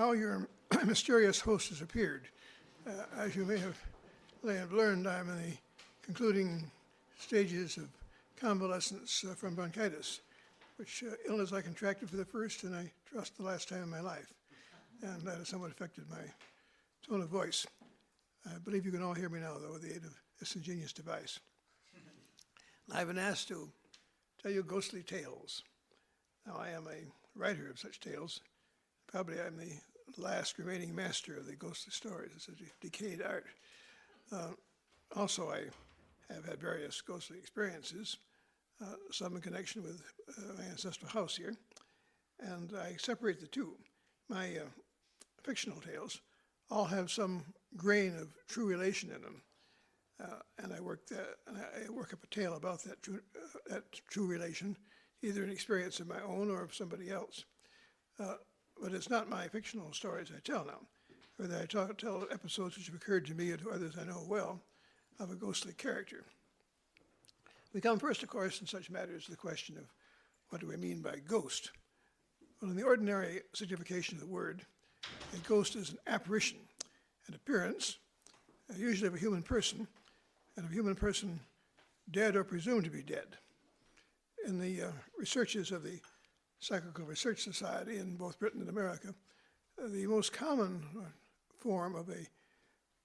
how your mysterious host has appeared. As you may have learned, I'm in the concluding stages of convalescence from bronchitis, which illness I contracted for the first and I trust the last time in my life. And that has somewhat affected my tone of voice. I believe you can all hear me now, though, with the aid of this ingenious device. I've been asked to tell you ghostly tales. Now, I am a writer of such tales. Probably I'm the last remaining master of the ghostly stories. It's a decayed art. Also, I have had various ghostly experiences, some in connection with my ancestral house here, and I separate the two. My fictional tales all have some grain of true relation in them, and I work up a tale about that true relation, either an experience of my own or of somebody else. But it's not my fictional stories I tell now. Rather, I tell episodes which have occurred to me and to others I know well of a ghostly character. We come first, of course, in such matters to the question of what do we mean by ghost? Well, in the ordinary signification of the word, a ghost is an apparition, an appearance, usually of a human person, and of a human person dead or presumed to be dead. In the researches of the Psychical Research Society in both Britain and America, the most common form of a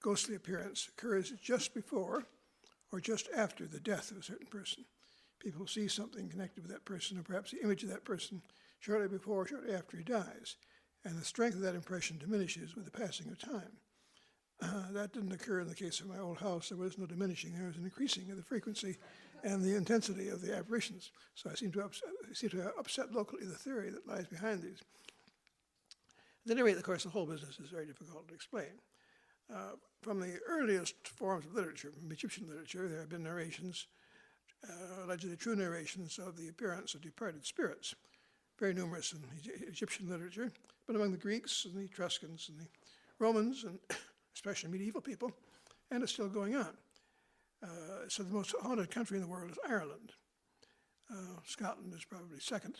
ghostly appearance occurs just before or just after the death of a certain person. People see something connected with that person, or perhaps the image of that person, shortly before or shortly after he dies, and the strength of that impression diminishes with the passing of time. That didn't occur in the case of my old house. There was no diminishing. There was an increasing of the frequency and the intensity of the apparitions. So I seem to have upset locally the theory that lies behind these. At any rate, of course, the whole business is very difficult to explain. From the earliest forms of literature, from Egyptian literature, there have been narrations, allegedly true narrations of the appearance of departed spirits, very numerous in Egyptian literature, but among the Greeks and the Etruscans and the Romans, and especially medieval people, and it's still going on. So the most haunted country in the world is Ireland. Scotland is probably second,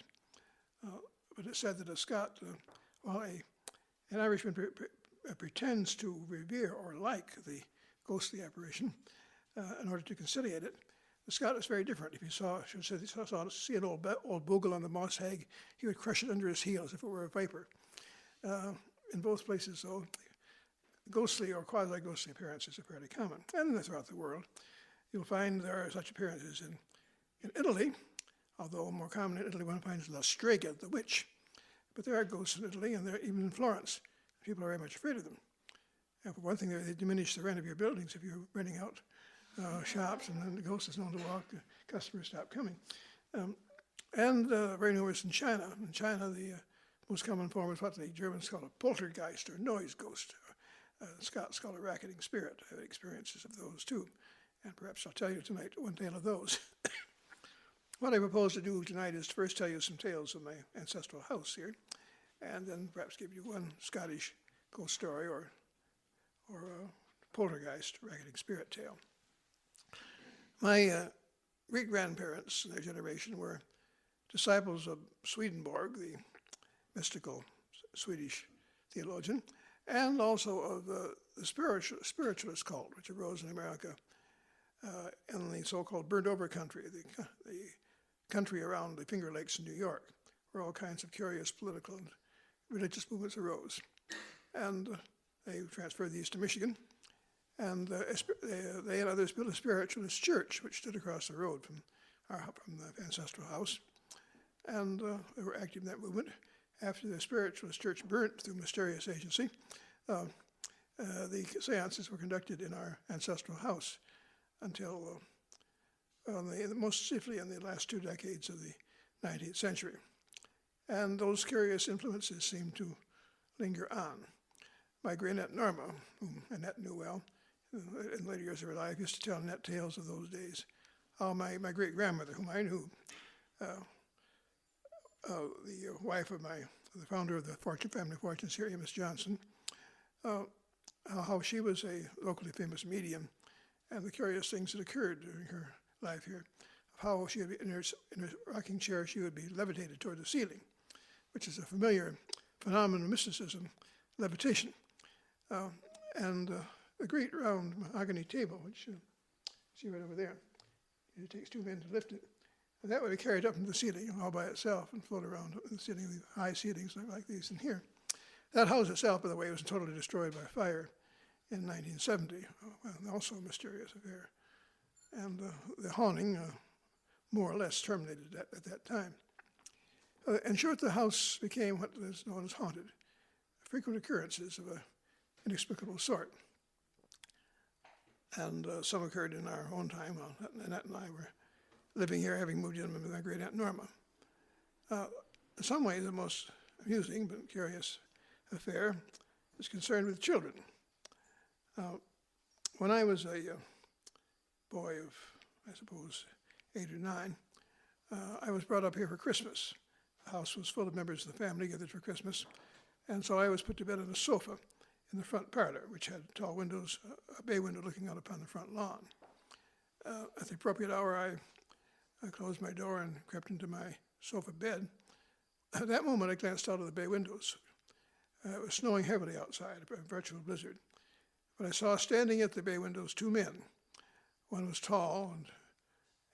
but it's said that a Scot, while an Irishman pretends to revere or like the ghostly apparition in order to conciliate it, the Scot is very different. If he see an old bogle on the moss hag, he would crush it under his heel as if it were a viper. In both places, though, ghostly or quasi-ghostly appearances are fairly common, and throughout the world. You'll find there are such appearances in Italy, although more common in Italy one finds La Strega, the witch. But there are ghosts in Italy, and they're even in Florence. People are very much afraid of them. And for one thing, they diminish the rent of your buildings if you're renting out shops, and then the ghost is known to walk, the customers stop coming. And very numerous in China. In China, the most common form is what the Germans call a poltergeist, or noise ghost. Scots call a racketing spirit. I have experiences of those too, and perhaps I'll tell you tonight one tale of those. What I propose to do tonight is to first tell you some tales of my ancestral house here, and then perhaps give you one Scottish ghost story or poltergeist, racketing spirit tale. My great-grandparents in their generation were disciples of Swedenborg, the mystical Swedish theologian, and also of the spiritualist cult, which arose in America in the so-called burned-over country, the country around the Finger Lakes in New York, where all kinds of curious political and religious movements arose. And they transferred these to Michigan, and they and others built a spiritualist church, which stood across the road from the ancestral house. And they were active in that movement. After the spiritualist church burnt through mysterious agency, the seances were conducted in our ancestral house until most chiefly in the last 2 decades of the 19th century. And those curious influences seem to linger on. My great-aunt Norma, whom Annette knew well, in later years of her life, used to tell Annette tales of those days. How my great-grandmother, whom I knew, the wife of the founder of the family fortunes here, Amos Johnson, how she was a locally famous medium, and the curious things that occurred during her life here, of how she would be in her rocking chair, she would be levitated toward the ceiling, which is a familiar phenomenon of mysticism levitation. And a great round mahogany table, which you see right over there. It takes 2 men to lift it. And that would be carried up into the ceiling all by itself and float around the ceiling, the high ceilings like these in here. That house itself, by the way, was totally destroyed by fire in 1970, also a mysterious affair. And the haunting more or less terminated at that time. In short, the house became what is known as haunted, frequent occurrences of an inexplicable sort. And some occurred in our own time while Annette and I were living here, having moved in with my great Aunt Norma. In some ways, the most amusing but curious affair is concerned with children. When I was a boy of, I suppose, 8 or 9, I was brought up here for Christmas. The house was full of members of the family gathered for Christmas, and so I was put to bed on a sofa in the front parlor, which had tall windows, a bay window looking out upon the front lawn. At the appropriate hour, I closed my door and crept into my sofa bed. At that moment, I glanced out of the bay windows. It was snowing heavily outside, a virtual blizzard. But I saw standing at the bay windows 2 men. One was tall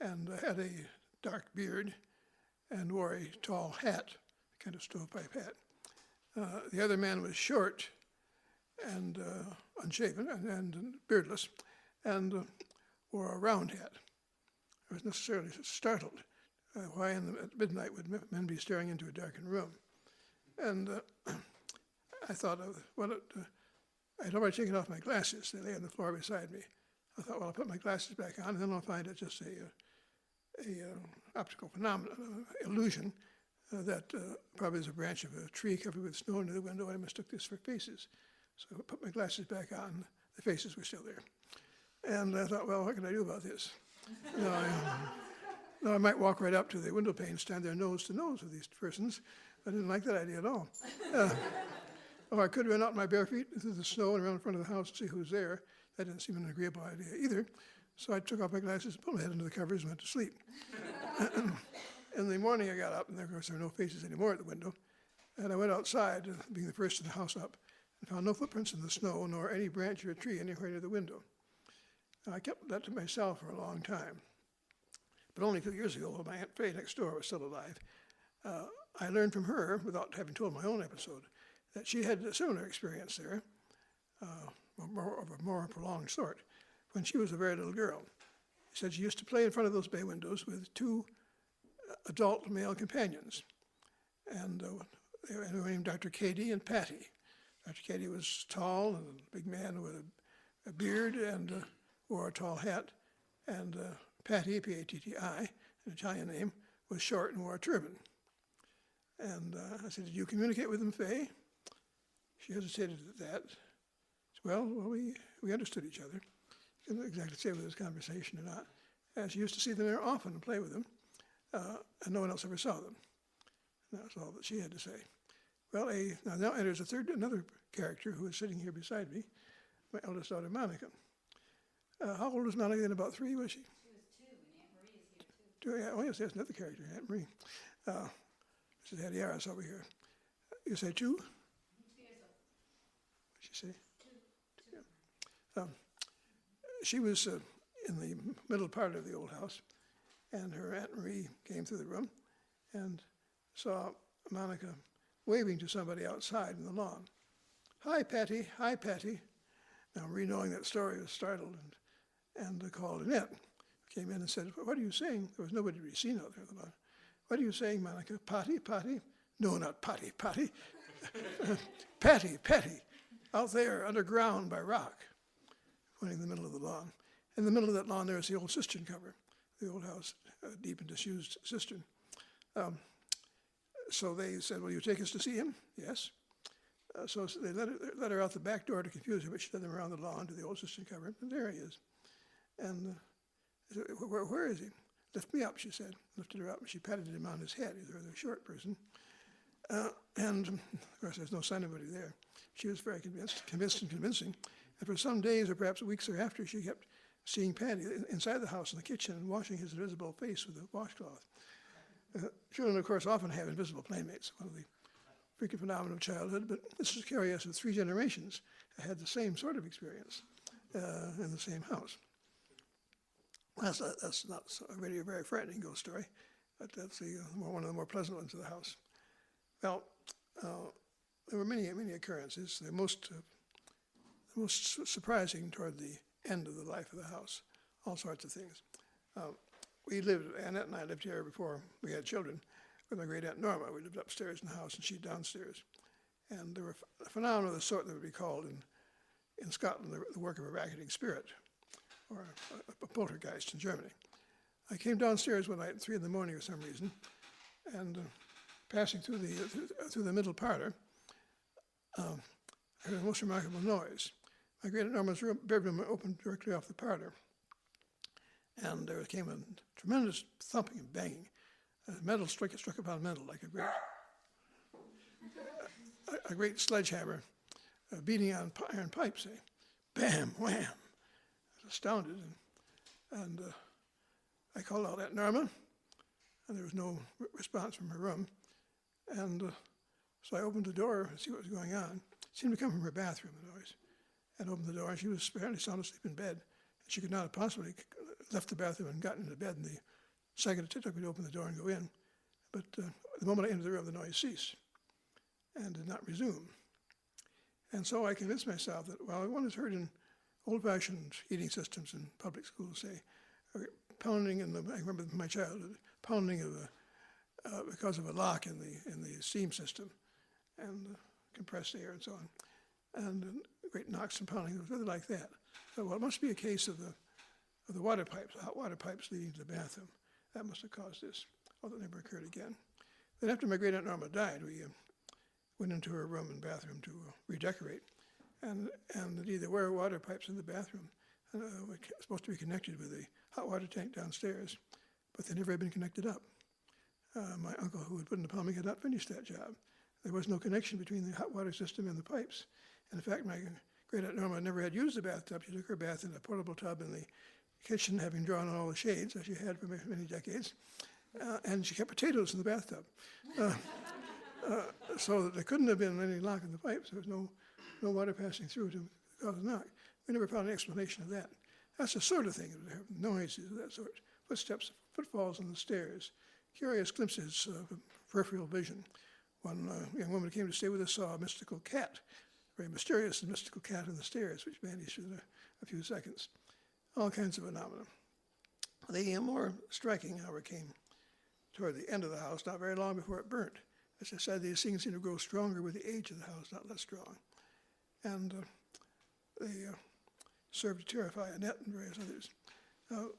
and had a dark beard and wore a tall hat, a kind of stovepipe hat. The other man was short and unshaven and beardless and wore a round hat. I was necessarily startled. Why at midnight would men be staring into a darkened room? And I thought, I had already taken off my glasses. They lay on the floor beside me. I thought, well, I'll put my glasses back on, and then I'll find it just a optical phenomenon, illusion, that probably is a branch of a tree covered with snow near the window. I mistook this for faces. So I put my glasses back on. The faces were still there. And I thought, well, what can I do about this? I might walk right up to the window pane, stand there nose to nose with these persons. I didn't like that idea at all. Or I could run out my bare feet through the snow and around in front of the house to see who's there. That didn't seem an agreeable idea either. So I took off my glasses, pulled my head into the covers, and went to sleep. In the morning, I got up, and of course, there were no faces anymore at the window. And I went outside, being the first in the house up, and found no footprints in the snow, nor any branch or a tree anywhere near the window. I kept that to myself for a long time. But only 2 years ago, while my Aunt Fay next door was still alive, I learned from her, without having told my own episode, that she had a similar experience there, of a more prolonged sort, when she was a very little girl. She said she used to play in front of those bay windows with 2 adult male companions, and they were named Dr. Cady and Patty. Dr. Cady was tall and a big man with a beard and wore a tall hat, and Patty, P-A-T-T-I, an Italian name, was short and wore a turban. And I said, did you communicate with them, Fay? She hesitated at that. Said, well, we understood each other. Couldn't exactly say whether it was conversation or not. And she used to see them there often and play with them, and no one else ever saw them. And that was all that she had to say. Well, now enters another character who is sitting here beside me, my eldest daughter, Monica. How old was Monica then? About 3, was she? She was 2, and Aunt Marie is here, too. Yeah, oh, yes, there's another character, Aunt Marie. Mrs. Hadieras over here. You say 2? 2 years old. What'd she say? 2. Yeah. She was in the middle part of the old house, and her Aunt Marie came through the room and saw Monica waving to somebody outside in the lawn. Hi, Patty. Hi, Patty. Now, Marie, knowing that story, was startled and called Annette. Came in and said, what are you saying? There was nobody to be seen out there in the lawn. What are you saying, Monica? Potty, potty? No, not potty, potty. Patty, Patty, out there underground by rock, pointing in the middle of the lawn. In the middle of that lawn, there is the old cistern cover, the old house, deep and disused cistern. So they said, will you take us to see him? Yes. So they let her out the back door to confuse her, but she led them around the lawn to the old cistern cover, and there he is. And I said, where is he? Lift me up, she said. Lifted her up, and she patted him on his head. He's a rather short person. And, of course, there's no sign of anybody there. She was very convinced and convincing. And for some days, or perhaps weeks thereafter, she kept seeing Patty inside the house in the kitchen and washing his invisible face with a washcloth. Children, of course, often have invisible playmates. One of the freaking phenomenon of childhood, but this is curious. Of 3 generations, I had the same sort of experience in the same house. That's not really a very frightening ghost story, but that's one of the more pleasant ones of the house. Well, there were many occurrences. The most surprising toward the end of the life of the house, all sorts of things. Annette and I lived here before we had children with my great aunt Norma. We lived upstairs in the house and she downstairs. And there were phenomena of the sort that would be called in Scotland the work of a racketing spirit, or a poltergeist in Germany. I came downstairs one night at 3 in the morning for some reason, and passing through the middle parlor, I heard a most remarkable noise. My great aunt Norma's bedroom opened directly off the parlor, and there came a tremendous thumping and banging. Metal struck upon metal like a great sledgehammer beating on iron pipes. Bam, wham! I was astounded, and I called out Aunt Norma, and there was no response from her room. And so I opened the door to see what was going on. It seemed to come from her bathroom, the noise. And opened the door, and she was apparently sound asleep in bed. And she could not have possibly left the bathroom and gotten into bed in the second it took me to open the door and go in. But the moment I entered the room, the noise ceased and did not resume. And so I convinced myself that, well, one has heard in old-fashioned heating systems in public schools, say, pounding I remember from my childhood, pounding of because of a lock in the steam system, and compressed air and so on, and great knocks and pounding. It was really like that. So, well, it must be a case of the water pipes, the hot water pipes leading to the bathroom. That must have caused this. Although it never occurred again. Then after my great aunt Norma died, we went into her room and bathroom to redecorate, and indeed there were water pipes in the bathroom, supposed to be connected with the hot water tank downstairs, but they never had been connected up. My uncle, who had put in the plumbing, had not finished that job. There was no connection between the hot water system and the pipes. And in fact, my great aunt Norma never had used the bathtub. She took her bath in a portable tub in the kitchen, having drawn on all the shades, as she had for many decades, and she kept potatoes in the bathtub. So that there couldn't have been any lock in the pipes. There was no water passing through to cause a knock. We never found an explanation of that. That's the sort of thing, noises of that sort, footsteps, footfalls on the stairs, curious glimpses of peripheral vision. One young woman who came to stay with us saw a mystical cat, a very mysterious and mystical cat on the stairs, which vanished in a few seconds. All kinds of phenomena. The more striking, however, came toward the end of the house, not very long before it burnt. As I said, these things seem to grow stronger with the age of the house, not less strong. And they served to terrify Annette and various others.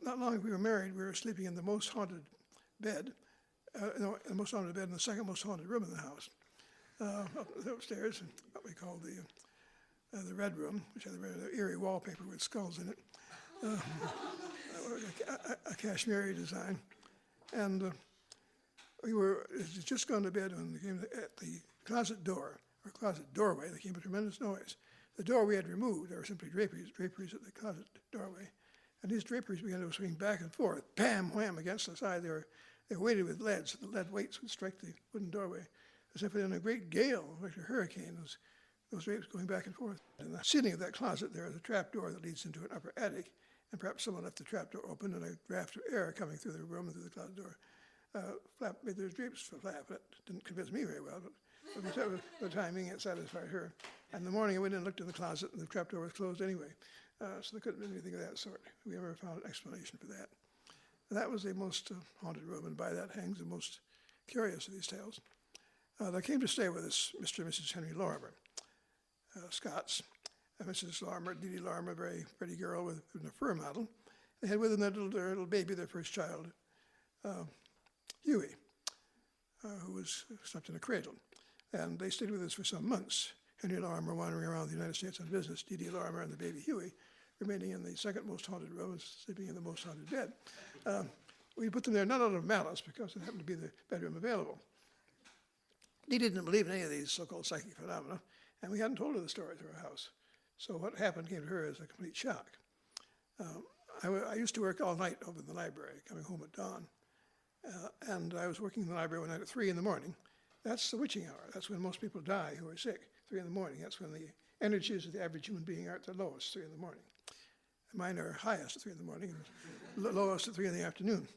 Not long after we were married, we were sleeping in the most haunted bed, the most haunted bed in the second most haunted room in the house, upstairs, in what we call the red room, which had the eerie wallpaper with skulls in it, a Kashmiri design. And we were just gone to bed when we came at the closet door, or closet doorway. There came a tremendous noise. The door we had removed. There were simply draperies at the closet doorway. And these draperies began to swing back and forth, bam, wham, against the side. They were weighted with lead, so the lead weights would strike the wooden doorway. As if in a great gale, like a hurricane, those drapes going back and forth. In the ceiling of that closet, there is a trap door that leads into an upper attic, and perhaps someone left the trap door open and a draft of air coming through the room and through the closet door made those drapes flap. That didn't convince me very well, but the timing, it satisfied her. And in the morning, I went in and looked in the closet, and the trap door was closed anyway. So there couldn't be anything of that sort. We never found an explanation for that. That was the most haunted room, and by that hangs the most curious of these tales. There came to stay with us Mr. and Mrs. Henry Lorimer, Scots. Mrs. Lorimer, Dee Dee Lorimer, a very pretty girl with a fur model. They had with them their little baby, their first child, Huey, who was slept in a cradle. And they stayed with us for some months. Henry Lorimer wandering around the United States on business, Dee Dee Lorimer and the baby Huey remaining in the second most haunted room and sleeping in the most haunted bed. We put them there not out of malice, because it happened to be the bedroom available. Dee didn't believe in any of these so-called psychic phenomena, and we hadn't told her the story to her house. So what happened came to her as a complete shock. I used to work all night over in the library, coming home at dawn. And I was working in the library one night at 3 in the morning, That's the witching hour. That's when most people die who are sick, 3 in the morning. That's when the energies of the average human being are at their lowest, 3 in the morning. Mine are highest at 3 in the morning and lowest at 3 in the afternoon.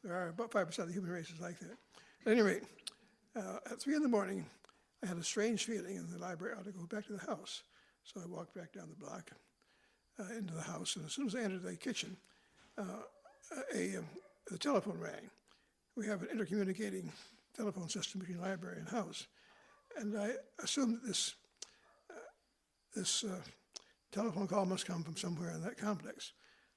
There are about 5% of the human race is like that. At any rate, at 3 in the morning, I had a strange feeling in the library. I ought to go back to the house. So I walked back down the block into the house, and as soon as I entered the kitchen, the telephone rang. We have an intercommunicating telephone system between library and house, and I assumed that this telephone call must come from somewhere in that complex.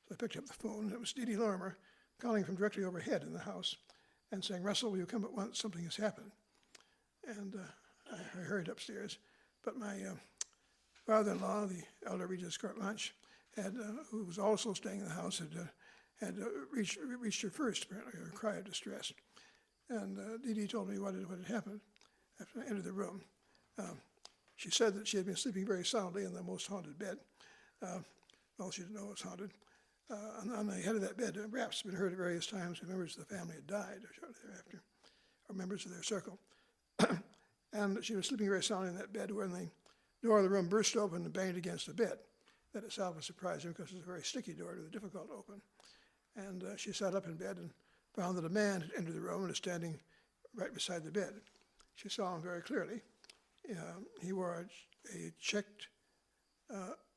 So I picked up the phone, and it was Dee Dee Lorimer calling from directly overhead in the house and saying, "Russell, will you come at once? Something has happened." And I hurried upstairs, but my father-in-law, the elder Regis Cartlanche, who was also staying in the house, had reached her first, apparently, her cry of distress. And Dee Dee told me what had happened after I entered the room. She said that she had been sleeping very soundly in the most haunted bed. Well, she didn't know it was haunted. On the head of that bed, raps had been heard at various times when members of the family had died shortly thereafter, or members of their circle. And she was sleeping very soundly in that bed when the door of the room burst open and banged against the bed. That itself was surprising because it was a very sticky door, it was difficult to open. And she sat up in bed and found that a man had entered the room and was standing right beside the bed. She saw him very clearly. He wore a checked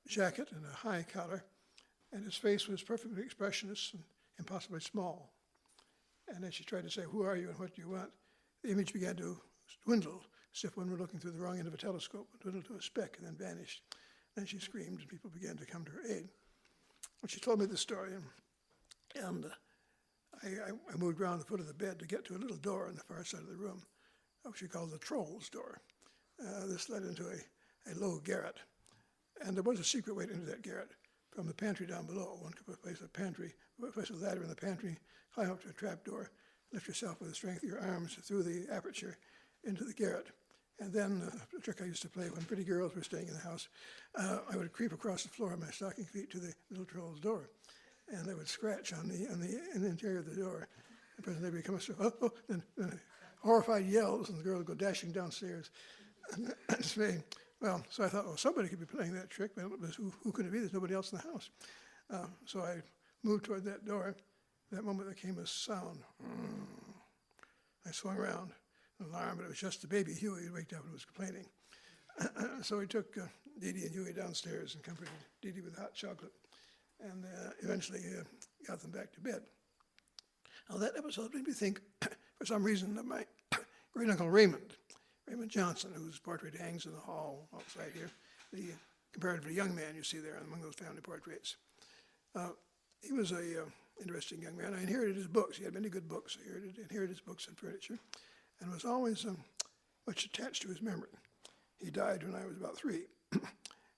jacket and a high collar, and his face was perfectly expressionless and impossibly small. And then she tried to say, "Who are you and what do you want?" The image began to dwindle, as if one were looking through the wrong end of a telescope, dwindled to a speck and then vanished. Then she screamed, and people began to come to her aid. And she told me the story, and I moved around the foot of the bed to get to a little door on the far side of the room, which she called the troll's door. This led into a low garret, and there was a secret way into that garret from the pantry down below. One could place a ladder in the pantry, climb up to a trap door, lift yourself with the strength of your arms through the aperture into the garret. And then a trick I used to play when pretty girls were staying in the house, I would creep across the floor on my stocking feet to the little troll's door, and I would scratch in the interior of the door. And presently there would become then horrified yells, and the girl would go dashing downstairs. And so I thought, somebody could be playing that trick, but who could it be? There's nobody else in the house. So I moved toward that door. At that moment there came a sound. I swung around, an alarm, but it was just the baby Huey who waked up and was complaining. So we took Dee Dee and Huey downstairs and comforted Dee Dee with hot chocolate, and eventually got them back to bed. Now that episode made me think, for some reason, of my great uncle Raymond Johnson, whose portrait hangs in the hall outside here, the comparatively young man you see there among those family portraits. He was a interesting young man. I inherited his books. He had many good books. I inherited his books and furniture, and was always much attached to his memory. He died when I was about 3.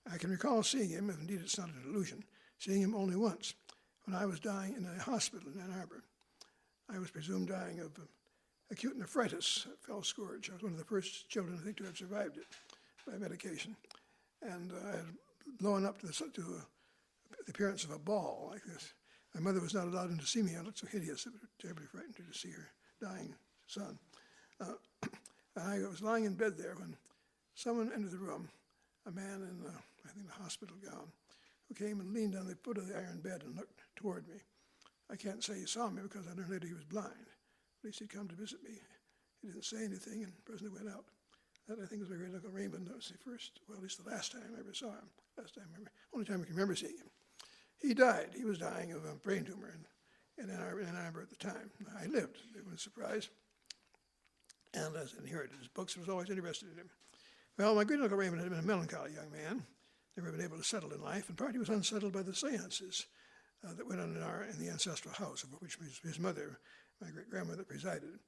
I can recall seeing him, if indeed it's not an illusion, seeing him only once, when I was dying in a hospital in Ann Arbor. I was presumed dying of acute nephritis, fell scourge. I was one of the first children, I think, to have survived it by medication. And I had blown up to the appearance of a ball like this. My mother was not allowed in to see me. I looked so hideous, it terribly frightened her to see her dying son. I was lying in bed there when someone entered the room, a man in, I think, a hospital gown, who came and leaned on the foot of the iron bed and looked toward me. I can't say he saw me because I learned later he was blind. At least he'd come to visit me. He didn't say anything and presently went out. That, I think, was my great uncle Raymond. That was the first, well, at least the last time I ever saw him. Only time I can remember seeing him. He died. He was dying of a brain tumor in Ann Arbor at the time. I lived. It was a surprise. And as I inherited his books, I was always interested in him. Well, my great uncle Raymond had been a melancholy young man, never been able to settle in life, and partly was unsettled by the seances that went on in the ancestral house, over which his mother, my great-grandmother, presided.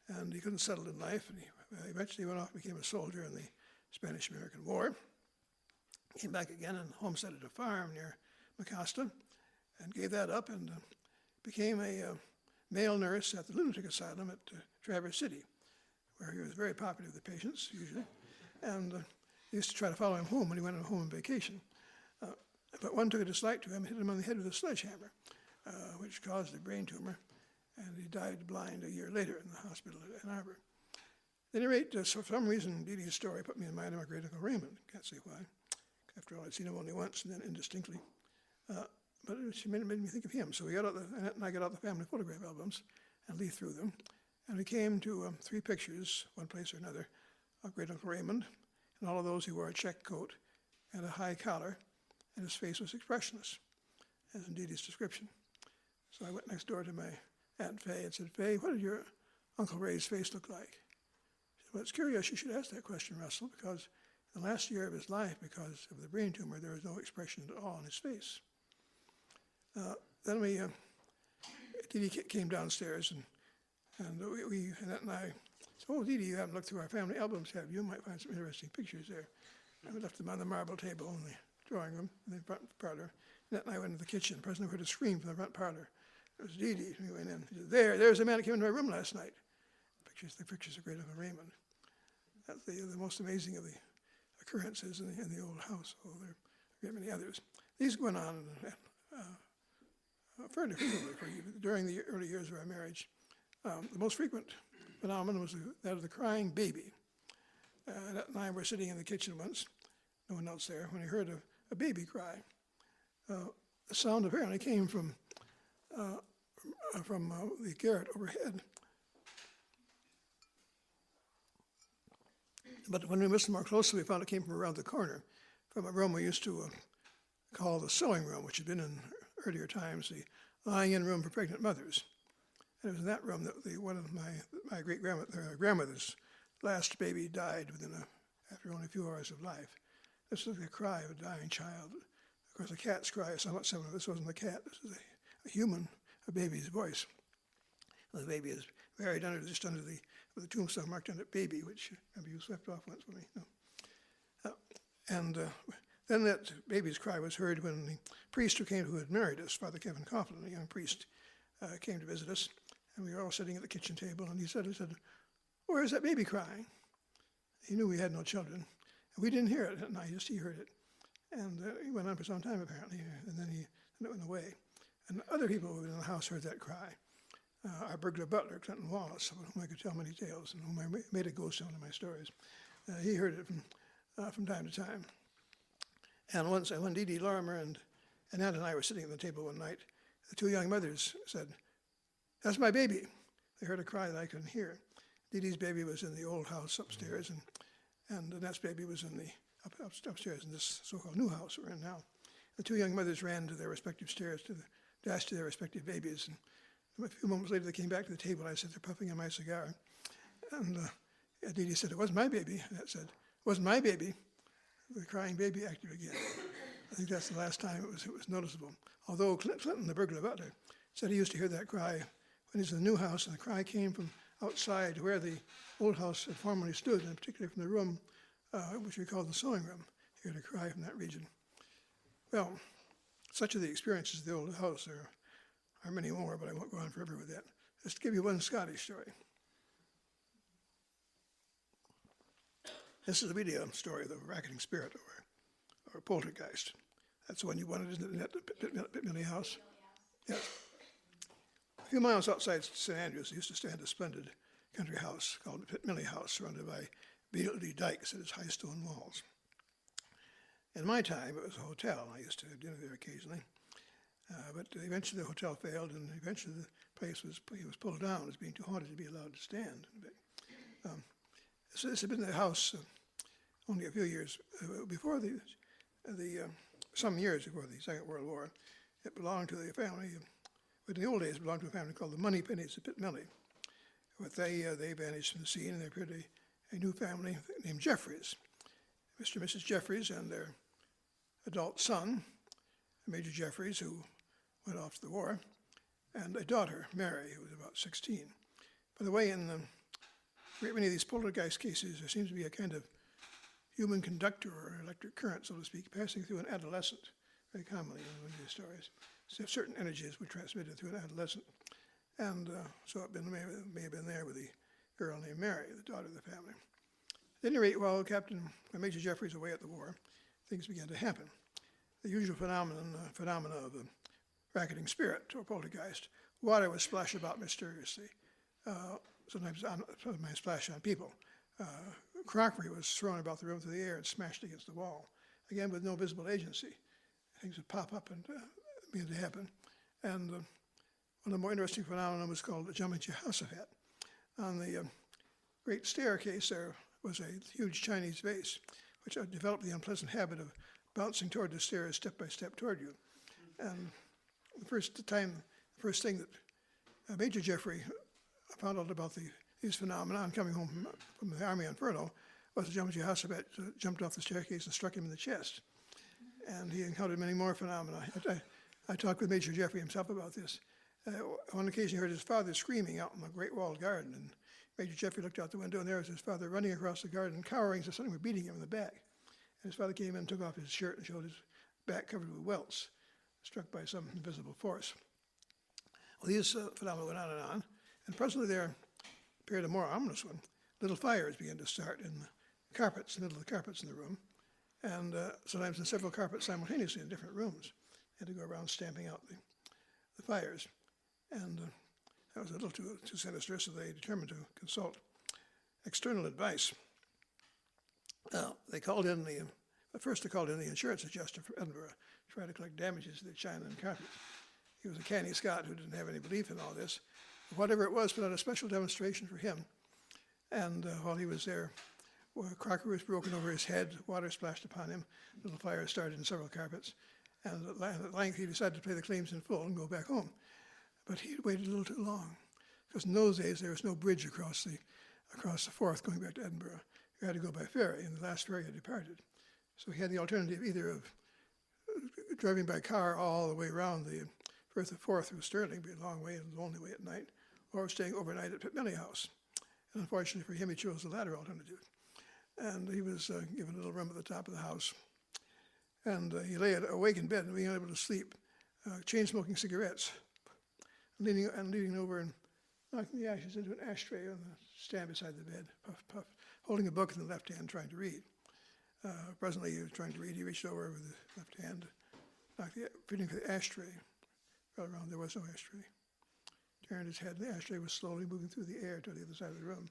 And he couldn't settle in life, and he eventually went off and became a soldier in the Spanish-American War. Came back again and homesteaded a farm near Mecosta, and gave that up and became a male nurse at the lunatic asylum at Traverse City, where he was very popular with the patients, usually. And they used to try to follow him home when he went home on vacation. But one took a dislike to him and hit him on the head with a sledgehammer, which caused a brain tumor, and he died blind a year later in the hospital at Ann Arbor. At any rate, so for some reason, Dee Dee's story put me in mind of my great uncle Raymond. Can't say why. After all, I'd seen him only once and then indistinctly. But she made me think of him. So Annette and I got out the family photograph albums and leafed through them. And we came to 3 pictures, one place or another, of great uncle Raymond. And all of those, he wore a check coat and a high collar, and his face was expressionless, as in Dee Dee's description. So I went next door to my Aunt Fay and said, Fay, what did your Uncle Ray's face look like? She said, well, it's curious you should ask that question, Russell, because in the last year of his life, because of the brain tumor, there was no expression at all on his face. Then Dee Dee came downstairs, and Annette and I said, oh, Dee Dee, you haven't looked through our family albums, have you? You might find some interesting pictures there. And we left them on the marble table in the drawing room, in the front parlor. Annette and I went into the kitchen. Presently heard a scream from the front parlor. It was Dee Dee. We went in. She said, there's a man that came into my room last night. The pictures of great uncle Raymond. That's the most amazing of the occurrences in the old house. Oh, there are a great many others. These went on fairly frequently during the early years of our marriage. The most frequent phenomenon was that of the crying baby. Annette and I were sitting in the kitchen once, no one else there, when we heard a baby cry. The sound apparently came from the garret overhead. But when we listened more closely, we found it came from around the corner, from a room we used to call the sewing room, which had been in earlier times the lying-in room for pregnant mothers. And it was in that room that one of my great-grandmother's last baby died after only a few hours of life. This was the cry of a dying child. Of course, a cat's cry is somewhat similar. This wasn't a cat. This is a baby's voice. And the baby is buried just under the tombstone marked on it, baby, which maybe you swept off once for me. No. Then that baby's cry was heard when the priest who had married us, Father Kevin Coughlin, a young priest, came to visit us. And we were all sitting at the kitchen table, and he said, where's that baby crying? He knew we had no children. And we didn't hear it at night, just he heard it. And he went on for some time, apparently, and then it went away. And other people who were in the house heard that cry. Our burglar butler, Clinton Wallace, of whom I could tell many tales, and whom I made a ghost in one of my stories, he heard it from time to time. And once, when Dee Dee Lorimer and Annette and I were sitting at the table one night, the 2 young mothers said, that's my baby. They heard a cry that I couldn't hear. Dee Dee's baby was in the old house upstairs, and Annette's baby was in upstairs in this so-called new house we're in now. The 2 young mothers ran to their respective stairs, dashed to their respective babies, and a few moments later they came back to the table. I said, they're puffing on my cigar. And Dee Dee said, it wasn't my baby. Annette said, it wasn't my baby. The crying baby acted again. I think that's the last time it was noticeable. Although Clinton, the burglar butler, said he used to hear that cry when he was in the new house, and the cry came from outside where the old house had formerly stood, and particularly from the room which we called the sewing room. He heard a cry from that region. Well, such are the experiences of the old house. There are many more, but I won't go on forever with that. Just to give you one Scottish story. This is really a story of the racketing spirit or poltergeist. That's the one you wanted, isn't it, at Pitmilly House? Yes. A few miles outside St. Andrews, there used to stand a splendid country house called the Pitmilly House, surrounded by beetle dikes and its high stone walls. In my time, it was a hotel. I used to have dinner there occasionally. But eventually the hotel failed, and eventually the place was pulled down as being too haunted to be allowed to stand. So this had been the house only a few years before some years before the Second World War. It belonged to the family, but in the old days it belonged to a family called the Moneypennies of Pitmilly. But they vanished from the scene, and there appeared a new family named Jeffries. Mr. and Mrs. Jeffries and their adult son, Major Jeffries, who went off to the war, and a daughter, Mary, who was about 16. By the way, in great many of these poltergeist cases, there seems to be a kind of human conductor or electric current, so to speak, passing through an adolescent, very commonly in one of these stories. So certain energies were transmitted through an adolescent. And so it may have been there with the girl named Mary, the daughter of the family. At any rate, while Major Jeffries was away at the war, things began to happen. The usual phenomena of a racketing spirit or poltergeist. Water would splash about mysteriously. Sometimes splash on people. crockery was thrown about the room through the air and smashed against the wall. Again, with no visible agency. Things would pop up and begin to happen. And one of the more interesting phenomena was called the jumping Jehoshaphat. On the great staircase there was a huge Chinese vase, which had developed the unpleasant habit of bouncing toward the stairs step by step toward you. And the first thing that Major Jeffrey found out about these phenomena on coming home from the army on furlough was the jumping Jehoshaphat jumped off the staircase and struck him in the chest. And he encountered many more phenomena. I talked with Major Jeffrey himself about this. On occasion, he heard his father screaming out in the great walled garden, and Major Jeffrey looked out the window, and there was his father running across the garden, cowering, so suddenly were beating him in the back. And his father came in and took off his shirt and showed his back covered with welts, struck by some invisible force. Well, these phenomena went on, and presently there appeared a more ominous one. Little fires began to start in the carpets, in the middle of the carpets in the room, and sometimes in several carpets simultaneously in different rooms. They had to go around stamping out the fires. And that was a little too sinister, so they determined to consult external advice. They called in the insurance adjuster from Edinburgh to try to collect damages to the china and carpet. He was a canny Scot who didn't have any belief in all this. Whatever it was, put on a special demonstration for him. And while he was there, crockery was broken over his head, water splashed upon him, little fires started in several carpets, and at length he decided to pay the claims in full and go back home. But he had waited a little too long, because in those days there was no bridge across the Forth going back to Edinburgh. You had to go by ferry, and the last ferry had departed. So he had the alternative either of driving by car all the way around the Firth of Forth through Stirling, be a long way and the only way at night, or staying overnight at Pitmilly House. And unfortunately for him, he chose the latter alternative. And he was given a little room at the top of the house. And he lay awake in bed and being able to sleep, chain-smoking cigarettes, leaning over and knocking the ashes into an ashtray on the stand beside the bed, puff, puff, holding a book in the left hand, trying to read. Presently, he was trying to read. He reached over with the left hand, feeling for the ashtray. Fell around, there was no ashtray. Turned his head, and the ashtray was slowly moving through the air to the other side of the room.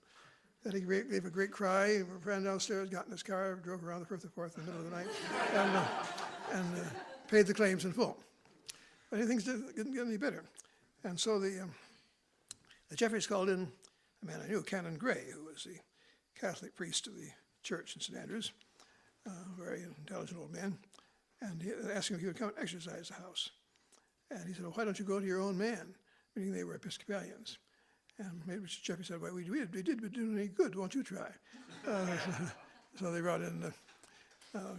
Then he gave a great cry, ran downstairs, got in his car, drove around the Firth of Forth in the middle of the night, and paid the claims in full. But things didn't get any better. And so the Jeffreys called in a man I knew, Canon Gray, who was the Catholic priest of the church in St. Andrews, a very intelligent old man, and he asked him if he would come and exercise the house. And he said, well, why don't you go to your own man? Meaning they were Episcopalians. And Mr. Jeffrey said, well, we did do any good, won't you try? So they brought in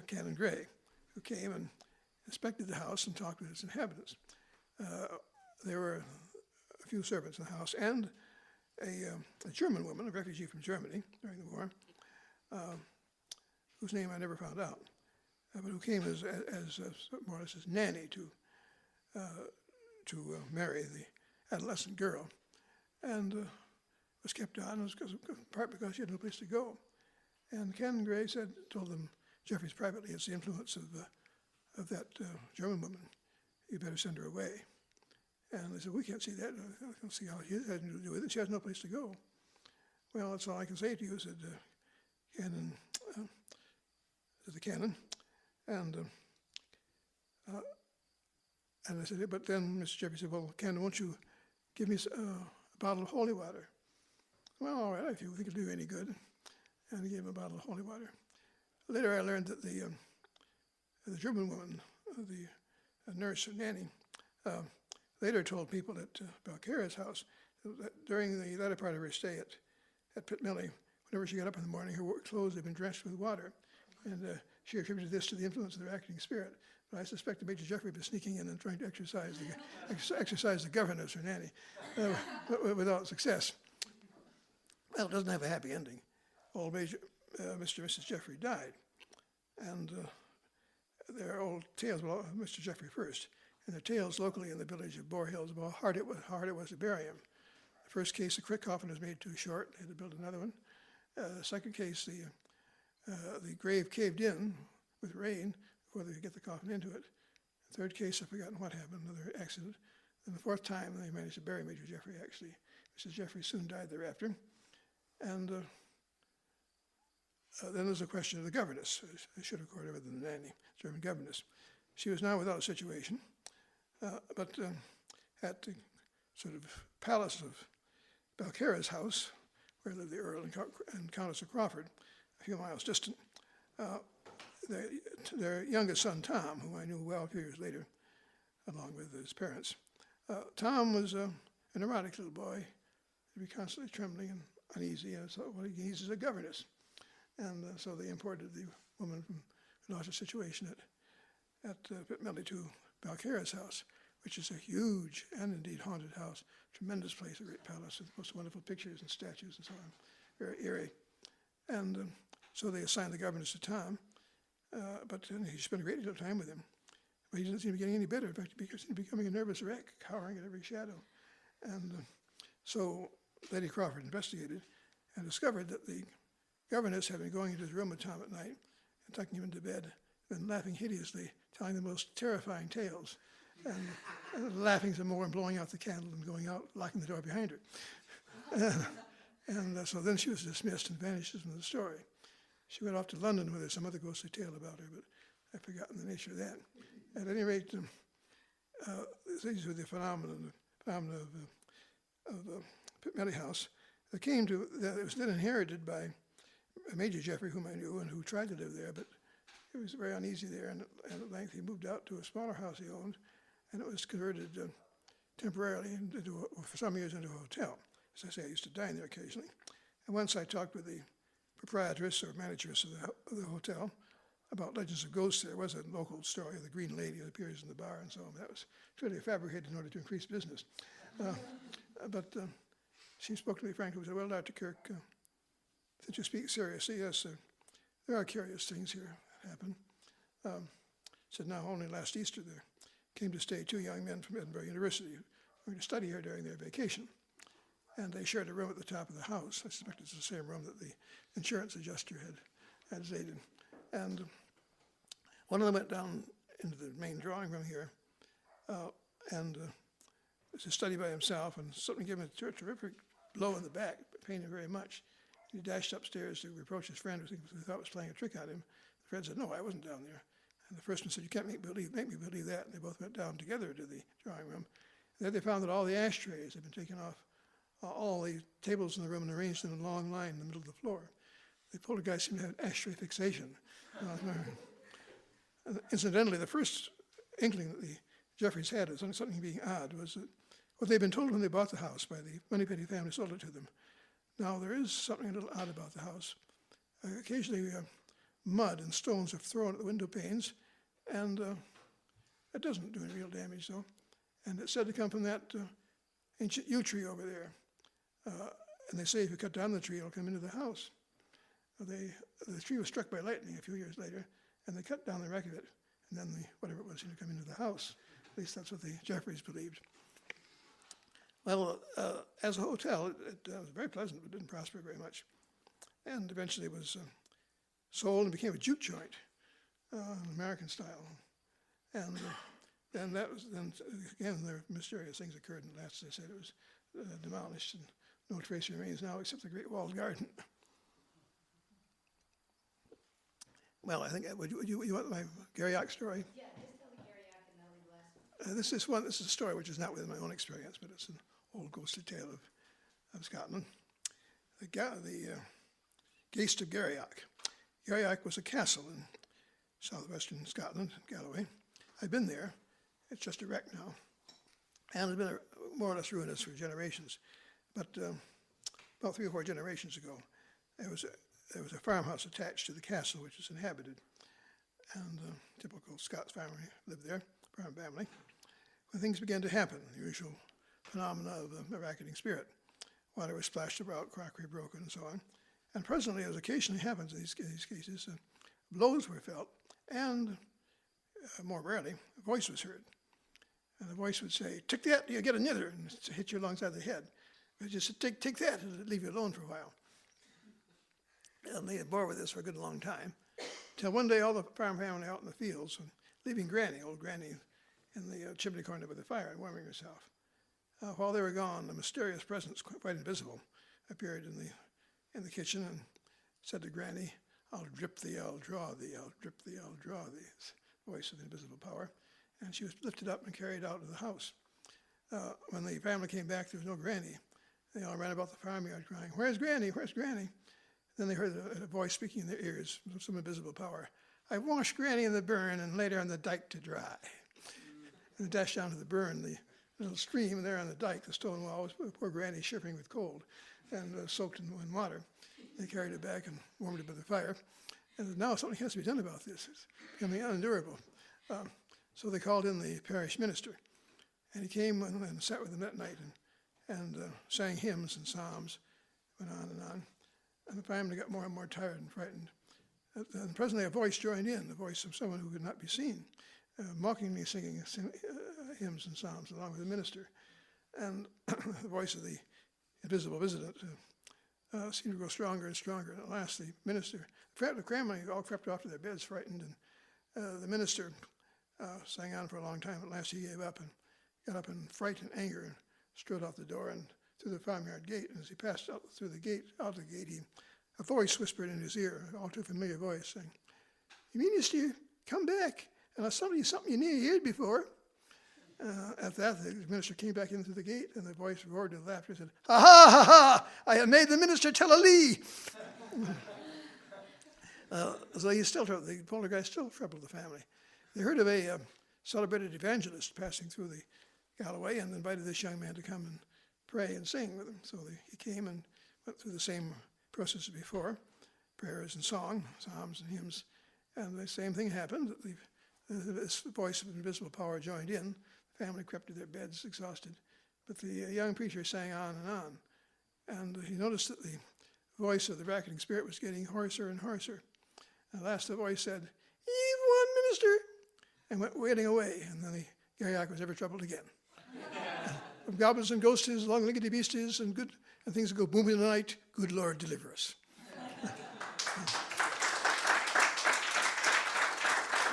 Canon Gray, who came and inspected the house and talked with its inhabitants. There were a few servants in the house and a German woman, a refugee from Germany during the war, whose name I never found out, but who came as more or less as nanny to marry the adolescent girl, and was kept on, in part because she had no place to go. And Canon Gray told them, Jeffreys privately, it's the influence of that German woman. You better send her away. And they said, we can't see that. I don't see how she has anything to do with it. She has no place to go. Well, that's all I can say to you, said the canon. And I said, but then Mr. Jeffrey said, well, Canon, won't you give me a bottle of holy water? Well, all right, if you think it'll do any good. And he gave him a bottle of holy water. Later I learned that the German woman, the nurse or nanny, later told people at Balcarra's house that during the latter part of her stay at Pitmilly, whenever she got up in the morning, her clothes had been drenched with water. And she attributed this to the influence of their acting spirit. But I suspect that Major Jeffrey was sneaking in and trying to exercise the governess or nanny, but without success. Well, it doesn't have a happy ending. Old Mr. and Mrs. Jeffrey died. And there are old tales about Mr. Jeffrey first. And there are tales locally in the village of Boar Hills about how hard it was to bury him. The first case, the crick coffin was made too short. They had to build another one. The second case, the grave caved in with rain before they could get the coffin into it. The third case, I've forgotten what happened, another accident. And the fourth time, they managed to bury Major Jeffrey, actually. Mrs. Jeffrey soon died thereafter. And Then there's a question of the governess. I should have called her rather than the nanny, German governess. She was now without a situation, but at the sort of palace of Balcarres house, where lived the Earl and Countess of Crawford, a few miles distant, their youngest son, Tom, whom I knew well a few years later, along with his parents. Tom was a neurotic little boy. He'd be constantly trembling and uneasy, and so what he needs is a governess. And so they imported the woman who lost her situation at Pitmelly to Balcarres house, which is a huge and indeed haunted house, tremendous place, a great palace with most wonderful pictures and statues and so on, very eerie. And so they assigned the governess to Tom, but he spent a great deal of time with him. But he didn't seem to be getting any better. In fact, he seemed to be becoming a nervous wreck, cowering at every shadow. And so Lady Crawford investigated and discovered that the governess had been going into his room with Tom at night and tucking him into bed, and laughing hideously, telling the most terrifying tales, and laughing some more and blowing out the candle and going out, locking the door behind her. So then she was dismissed and vanished from the story. She went off to London with some other ghostly tale about her, but I've forgotten the nature of that. At any rate, these were the phenomena of Pitmelly House. It was then inherited by Major Jeffrey, whom I knew and who tried to live there, but he was very uneasy there, and at length he moved out to a smaller house he owned, and it was converted temporarily for some years into a hotel. As I say, I used to dine there occasionally. And once I talked with the proprietress or manageress of the hotel about legends of ghosts. There was a local story of the Green Lady that appears in the bar and so on. That was clearly fabricated in order to increase business. But she spoke to me frankly and said, well, Dr. Kirk, since you speak seriously, yes, there are curious things here that happen. Said now only last Easter there came to stay two young men from Edinburgh University who were to study here during their vacation. And they shared a room at the top of the house. I suspect it's the same room that the insurance adjuster had stated. And one of them went down into the main drawing room here and was to study by himself, and something gave him a terrific blow in the back, pained him very much. He dashed upstairs to reproach his friend who thought was playing a trick on him. The friend said, no, I wasn't down there. And the first one said, you can't make me believe that. And they both went down together to the drawing room. And there they found that all the ashtrays had been taken off all the tables in the room and arranged in a long line in the middle of the floor. The poltergeist seemed to have an ashtray fixation. Incidentally, the first inkling that the Jeffreys had of something being odd was what they'd been told when they bought the house by the Moneypenny family sold it to them. Now, there is something a little odd about the house. Occasionally, mud and stones are thrown at the window panes, and it doesn't do any real damage, though. And it's said to come from that ancient yew tree over there. And they say if you cut down the tree, it'll come into the house. The tree was struck by lightning a few years later, and they cut down the wreck of it, and then whatever it was seemed to come into the house. At least that's what the Jeffreys believed. Well, as a hotel, it was very pleasant, but didn't prosper very much. And eventually it was sold and became a juke joint, American style. And then again, there mysterious things occurred, and last, as I said, it was demolished, and no trace remains now except the great walled garden. Well, I think, you want my Garriock story? Yeah, just tell the Garriock and that'll be the last one. This is a story which is not within my own experience, but it's an old ghostly tale of Scotland. The Ghaist of Garriock. Garriock was a castle in southwestern Scotland, Galloway. I've been there. It's just a wreck now. And it's been more or less ruinous for generations. But about 3 or 4 generations ago, there was a farmhouse attached to the castle, which is inhabited. And typical Scots family lived there, farm family. When things began to happen, the usual phenomena of a racketing spirit. Water was splashed about, crockery broken, and so on. And presently, as occasionally happens in these cases, blows were felt, and more rarely, a voice was heard. And the voice would say, "Take that, you get a nither," and hit you alongside the head. But just said, take that, and it'd leave you alone for a while. And they had bore with this for a good long time, till one day all the farm family out in the fields, leaving old Granny, in the chimney corner by the fire, warming herself. While they were gone, a mysterious presence, quite invisible, appeared in the kitchen and said to Granny, I'll drip thee, I'll draw thee, I'll drip thee, I'll draw thee. It's the voice of the invisible power. And she was lifted up and carried out of the house. When the family came back, there was no Granny. They all ran about the farmyard crying, "Where's Granny? Where's Granny?" Then they heard a voice speaking in their ears, some invisible power. "I washed Granny in the burn and laid her on the dike to dry." And they dashed down to the burn, the little stream there on the dike, the stone wall, was poor Granny shivering with cold and soaked in water. They carried it back and warmed it by the fire. And now something has to be done about this. It's becoming unendurable. So they called in the parish minister. And he came and sat with them that night and sang hymns and psalms, went on and on. And the family got more and more tired and frightened. And presently a voice joined in, the voice of someone who could not be seen, mockingly singing hymns and psalms along with the minister. And the voice of the invisible visitant seemed to grow stronger and stronger. And at last the minister, the family all crept off to their beds frightened, and the minister sang on for a long time. At last he gave up and got up in fright and anger and strode out the door and through the farmyard gate. And as he passed out through the gate, a voice whispered in his ear, an all too familiar voice, saying, "You mean to come back and I'll tell you something you never heard before?" At that, the minister came back in through the gate, and the voice roared with laughter and said, "Ha ha ha ha! I have made the minister tell a lee." So the poltergeist still troubled the family. They heard of a celebrated evangelist passing through the Galloway and invited this young man to come and pray and sing with him. So he came and went through the same process as before, prayers and song, psalms and hymns. And the same thing happened. This voice of invisible power joined in. The family crept to their beds exhausted. But the young preacher sang on and on. And he noticed that the voice of the bracketing spirit was getting hoarser and hoarser. At last the voice said, "Eve one minister," and went wailing away. And then the Garriock was never troubled again. From goblins and ghosties, long-legged beasties, and things that go boom in the night, good Lord deliver us.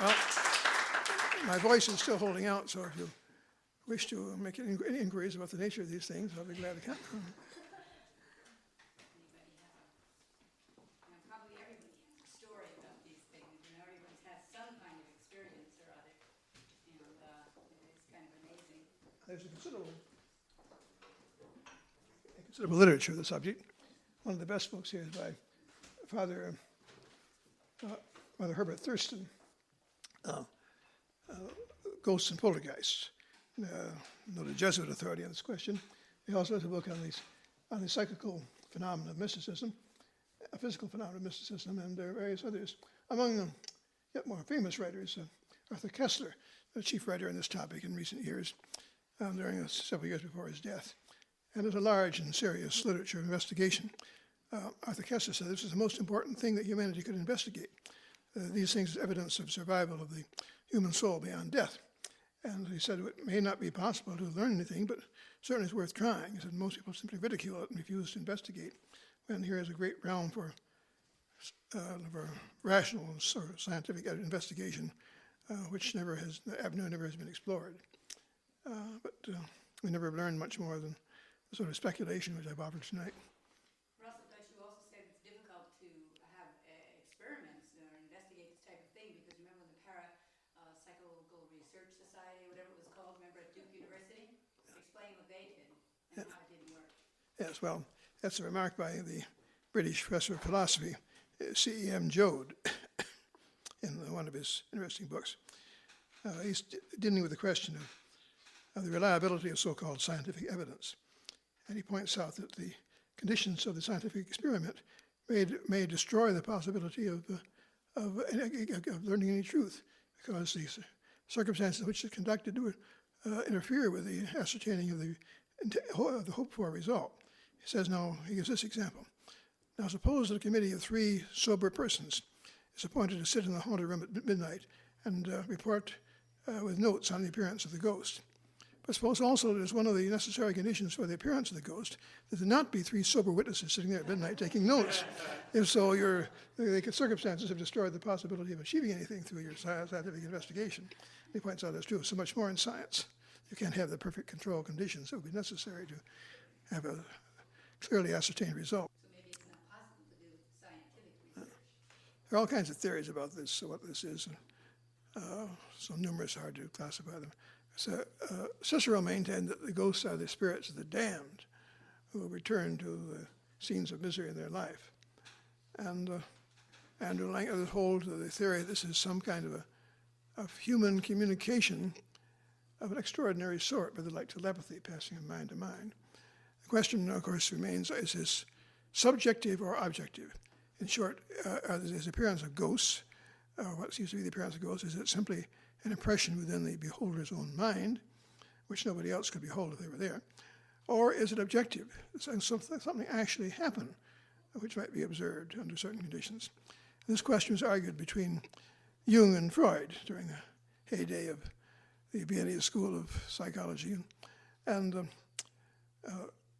Well, my voice is still holding out, so if you wish to make any inquiries about the nature of these things, I'll be glad to come. Probably everybody has a story about these things. Everybody's had some kind of experience or other. And it's kind of amazing. There's a considerable literature of the subject. One of the best books here is by Father Herbert Thurston, Ghosts and Poltergeists, noted Jesuit authority on this question. He also has a book on the psychical phenomena of mysticism, physical phenomena of mysticism, and various others. Among the yet more famous writers, Arthur Koestler, the chief writer on this topic in recent years, during several years before his death. And there's a large and serious literature of investigation. Arthur Koestler said this is the most important thing that humanity could investigate. These things are evidence of survival of the human soul beyond death. And he said it may not be possible to learn anything, but certainly it's worth trying. He said most people simply ridicule it and refuse to investigate, when here is a great realm for rational and sort of scientific investigation, which the avenue never has been explored. But we never learned much more than the sort of speculation which I've offered tonight. Russell, don't you also say it's difficult to have experiments or investigate this type of thing? Because remember when the Parapsychological Research Society, or whatever it was called, remember at Duke University? Explain what they did and how it didn't work. Yes, well, that's a remark by the British professor of philosophy, C.E.M. Joad, in one of his interesting books. He's dealing with the question of the reliability of so-called scientific evidence. And he points out that the conditions of the scientific experiment may destroy the possibility of learning any truth, because the circumstances in which it's conducted would interfere with the ascertaining of the hoped-for result. He says, he gives this example. Now, suppose that a committee of 3 sober persons is appointed to sit in the haunted room at midnight and report with notes on the appearance of the ghost. But suppose also that as one of the necessary conditions for the appearance of the ghost, that there not be 3 sober witnesses sitting there at midnight taking notes. If so, the circumstances have destroyed the possibility of achieving anything through your scientific investigation. He points out that's true. So much more in science. You can't have the perfect control conditions that would be necessary to have a clearly ascertained result. So maybe it's not possible to do scientific research. There are all kinds of theories about this, so what this is, so numerous, hard to classify them. So Cicero maintained that the ghosts are the spirits of the damned who return to the scenes of misery in their life. And Andrew Lang others hold to the theory this is some kind of human communication of an extraordinary sort, whether like telepathy passing from mind to mind. The question, of course, remains, is this subjective or objective? In short, is the appearance of ghosts, or what seems to be the appearance of ghosts, is it simply an impression within the beholder's own mind, which nobody else could behold if they were there, or is it objective? Something actually happened, which might be observed under certain conditions. This question was argued between Jung and Freud during the heyday of the Viennese School of Psychology. And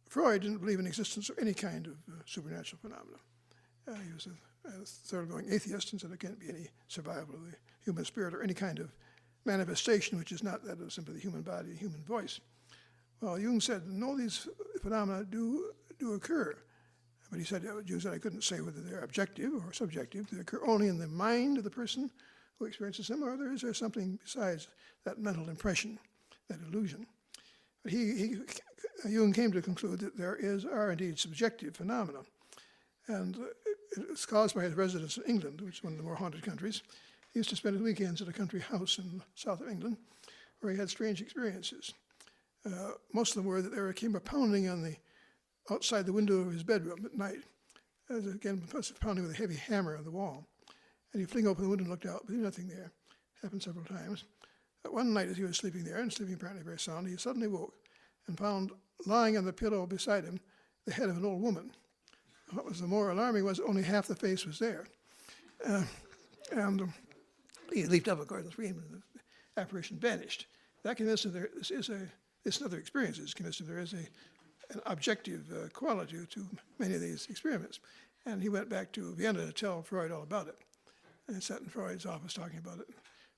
Freud didn't believe in the existence of any kind of supernatural phenomena. He was a thoroughgoing atheist and said there can't be any survival of the human spirit or any kind of manifestation which is not that of simply the human body, the human voice. Well, Jung said, no, these phenomena do occur. But he said, Jung said, I couldn't say whether they're objective or subjective. They occur only in the mind of the person who experiences them, or is there something besides that mental impression, that illusion? But Jung came to conclude that there are indeed subjective phenomena. And it's caused by his residence in England, which is one of the more haunted countries. He used to spend his weekends at a country house in the south of England where he had strange experiences. Most of them were that there came a pounding on outside the window of his bedroom at night, again, pounding with a heavy hammer on the wall. And he'd fling open the window and looked out, but there was nothing there. Happened several times. One night as he was sleeping there, and sleeping apparently very soundly, he suddenly woke and found lying on the pillow beside him the head of an old woman. What was the more alarming was only half the face was there. And he leaped up, of course, and screamed, and the apparition vanished. That convinced him this is another experience. It's convinced him there is an objective quality to many of these experiments. And he went back to Vienna to tell Freud all about it. And sat in Freud's office talking about it.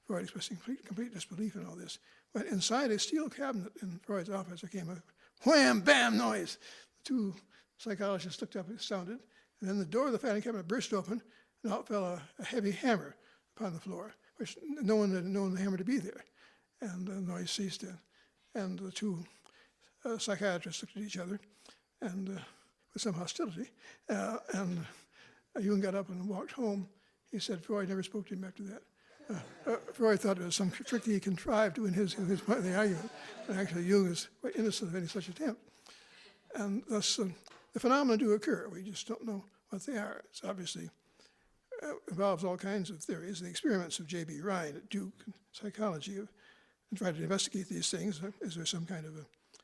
Freud expressing complete disbelief in all this. But inside a steel cabinet in Freud's office, there came a wham, bam noise. The two psychologists looked up and it sounded. And then the door of the filing cabinet burst open, and out fell a heavy hammer upon the floor, which no one had known the hammer to be there. And the noise ceased. And the two psychiatrists looked at each other, and with some hostility. And Jung got up and walked home. He said Freud never spoke to him after that. Freud thought it was some trick he contrived to win his part of the argument. And actually, Jung is quite innocent of any such attempt. And thus, the phenomena do occur. We just don't know what they are. It's obviously involves all kinds of theories. The experiments of J.B. Ryan at Duke Psychology have tried to investigate these things. Is there some kind of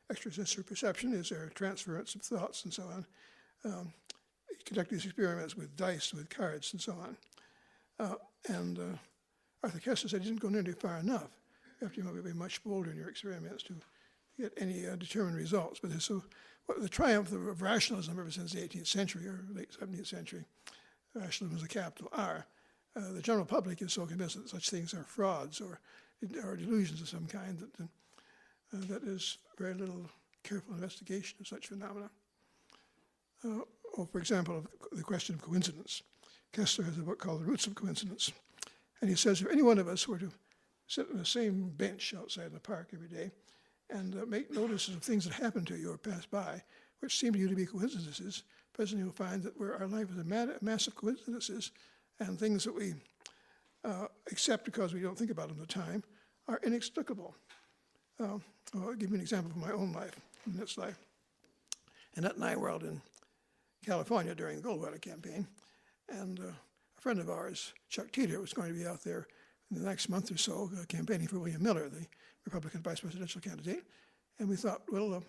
extrasensory perception? Is there a transference of thoughts and so on? Conduct these experiments with dice, with cards, and so on. And Arthur Kessler said he didn't go nearly far enough. You have to be much bolder in your experiments to get any determined results. But the triumph of rationalism ever since the 18th century or late 17th century, rationalism was a capital R. The general public is so convinced that such things are frauds or delusions of some kind that is very little careful investigation of such phenomena. For example, the question of coincidence. Kessler has a book called The Roots of Coincidence. And he says if any one of us were to sit on the same bench outside the park every day and make notices of things that happen to you or pass by, which seem to you to be coincidences, presently you'll find that our life is a mass of coincidences, and things that we accept because we don't think about them at the time are inexplicable. I'll give you an example from my own life, in this life. Annette and I were out in California during the Goldwater campaign, and a friend of ours, Chuck Teeter, was going to be out there in the next month or so campaigning for William Miller, the Republican vice presidential candidate. And we thought, well,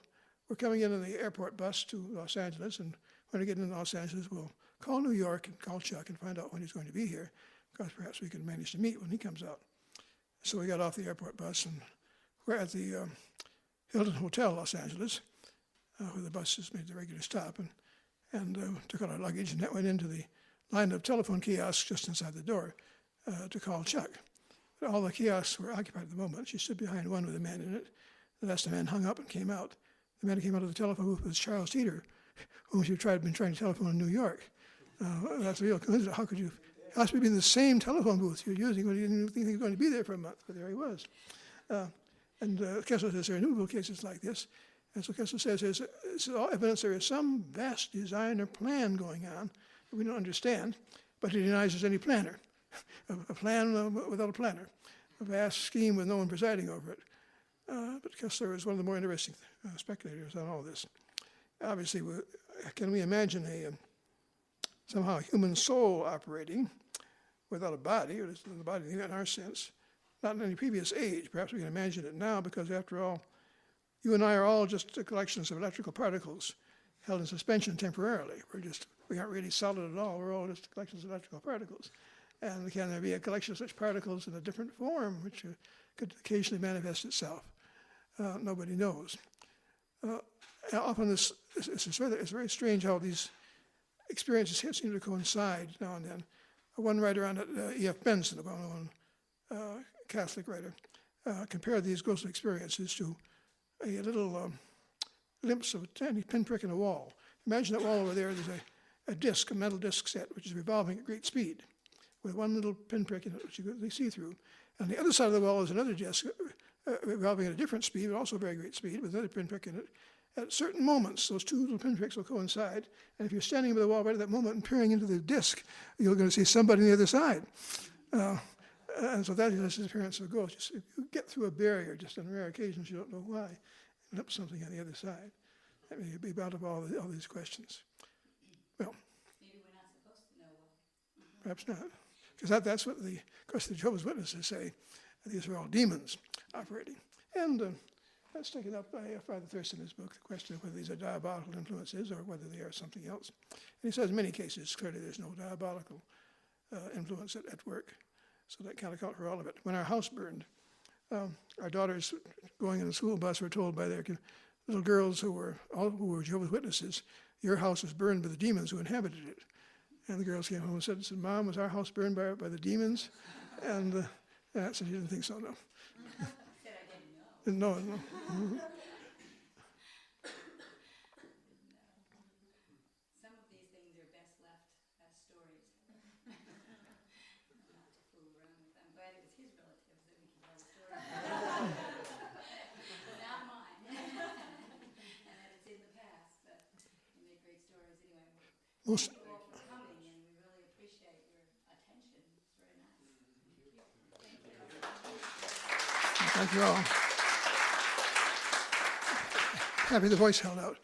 we're coming in the airport bus to Los Angeles, and when we get into Los Angeles, we'll call New York and call Chuck and find out when he's going to be here, because perhaps we can manage to meet when he comes out. So we got off the airport bus, and we're at the Hilton Hotel, Los Angeles, where the buses made the regular stop, and took out our luggage and went into the line of telephone kiosks just inside the door to call Chuck. But all the kiosks were occupied at the moment. She stood behind one with a man in it. The last man hung up and came out. The man who came out of the telephone booth was Charles Teeter, whom she had been trying to telephone in New York. That's a real coincidence. How could you possibly be in the same telephone booth you're using when you didn't think he was going to be there for a month, but there he was. Kessler says there are innumerable cases like this. And so Kessler says this is all evidence there is some vast design or plan going on that we don't understand, but he denies there's any planner. A plan without a planner, a vast scheme with no one presiding over it. But Kessler is one of the more interesting speculators on all this. Obviously, can we imagine somehow a human soul operating without a body, or the body in our sense, not in any previous age? Perhaps we can imagine it now, because after all, you and I are all just collections of electrical particles held in suspension temporarily. We aren't really solid at all. We're all just collections of electrical particles. And can there be a collection of such particles in a different form, which could occasionally manifest itself? Nobody knows. Often it's very strange how these experiences seem to coincide now and then. One writer on it, E.F. Benson, a well-known Catholic writer, compared these ghostly experiences to a little glimpse of a tiny pinprick in a wall. Imagine that wall over there, there's a disc, a metal disc set, which is revolving at great speed, with one little pinprick in it, which you can see through. And the other side of the wall is another disc, revolving at a different speed, but also very great speed, with another pinprick in it. At certain moments, those two little pinpricks will coincide, and if you're standing by the wall right at that moment and peering into the disc, you're going to see somebody on the other side. And so that is the appearance of a ghost. If you get through a barrier, just on rare occasions, you don't know why, and up something on the other side. That may be out of all these questions. Well, Maybe we're not supposed to know what. perhaps not, because that's what of course, the Jehovah's Witnesses say. These are all demons operating. And that's taken up by Father Thirst in his book, the question of whether these are diabolical influences or whether they are something else. And he says in many cases, clearly there's no diabolical influence at work. So that can't account for all of it. When our house burned, our daughters going in the school bus were told by their little girls who were Jehovah's Witnesses, your house was burned by the demons who inhabited it. And the girls came home and said, Mom, was our house burned by the demons? And I said, you didn't think so, no. Said I didn't know. No. Some of these things are best left as stories. Not to fool around with. I'm glad it was his relatives that we can tell the story. Not mine. And that it's in the past, but you make great stories anyway. Most, Thank you all for coming, and we really appreciate your attention. It's very nice. Thank you. thank you all. Happy the voice held out.